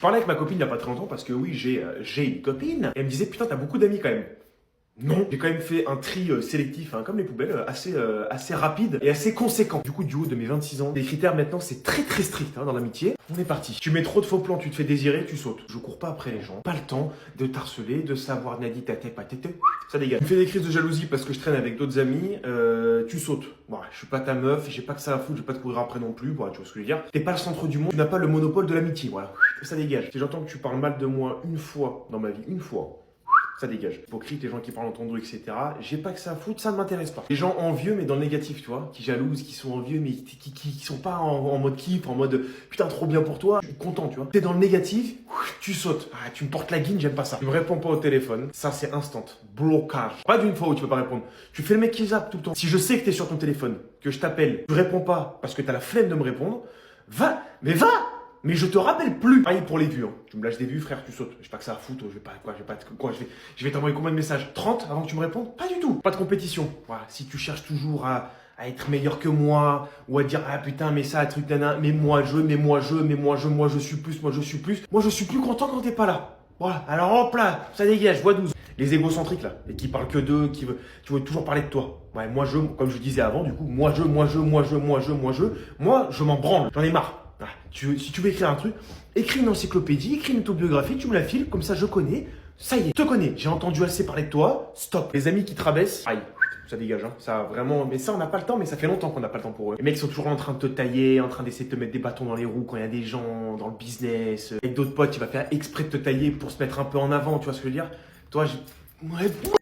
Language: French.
Je parlais avec ma copine il y a pas très longtemps parce que oui, j'ai une copine. Et elle me disait, putain, t'as beaucoup d'amis quand même. Non, j'ai quand même fait un tri sélectif, hein, comme les poubelles, assez rapide et assez conséquent. Du coup, du haut de mes 26 ans, les critères maintenant, c'est très très strict hein, dans l'amitié. On est parti. Tu mets trop de faux plans, tu te fais désirer, tu sautes. Je cours pas après les gens. Pas le temps de t'harceler, de savoir nadi ta tête, pas tête. Ça dégage. Tu me fais des crises de jalousie parce que je traîne avec d'autres amis, tu sautes. Voilà, je suis pas ta meuf, j'ai pas que ça à foutre, je vais pas te courir après non plus. Voilà, tu vois ce que je veux dire. T'es pas le centre du monde, tu n'as pas le monopole de l'amitié. Voilà, ça dégage. Si j'entends que tu parles mal de moi une fois dans ma vie, une fois. Ça dégage. Hypocrite, les gens qui parlent en ton dos, etc. J'ai pas que ça à foutre, ça ne m'intéresse pas. Les gens envieux, mais dans le négatif, tu vois, qui jalousent, qui sont envieux, mais qui sont pas en mode kiff, en mode putain, trop bien pour toi, je suis content, tu vois. T'es dans le négatif, tu sautes. Ah, tu me portes la guine, j'aime pas ça. Tu me réponds pas au téléphone, ça c'est instant. Blocage. Pas d'une fois où tu peux pas répondre. Tu fais le mec qui zappe tout le temps. Si je sais que t'es sur ton téléphone, que je t'appelle, tu réponds pas parce que t'as la flemme de me répondre, va, mais va! Mais je te rappelle plus. Pareil pour les vues. Hein. Tu me lâches des vues, frère, tu sautes. J'ai pas que ça à foutre. Je vais t'envoyer combien de messages? 30 avant que tu me répondes? Pas du tout. Pas de compétition. Voilà. Si tu cherches toujours à être meilleur que moi, ou à dire, ah putain, mais ça, truc, nana, mais moi je suis plus, moi je suis plus. Moi je suis plus content quand t'es pas là. Voilà. Alors hop là, ça dégage, voix 12. Les égocentriques là, et qui parlent que d'eux, qui veulent toujours parler de toi. Ouais, comme je disais avant, du coup, moi je m'en branle. J'en ai marre. Ah, si tu veux écrire un truc, écris une encyclopédie, écris une autobiographie, tu me la files, comme ça je connais. Ça y est, je te connais. J'ai entendu assez parler de toi. Stop. Les amis qui te rabaissent, aïe, ça dégage. Hein. Ça vraiment. Mais ça, on n'a pas le temps. Mais ça fait longtemps qu'on n'a pas le temps pour eux. Les mecs sont toujours en train de te tailler, en train d'essayer de te mettre des bâtons dans les roues quand il y a des gens dans le business. Avec d'autres potes, il va faire exprès de te tailler pour se mettre un peu en avant. Tu vois ce que je veux dire? Toi, ouais.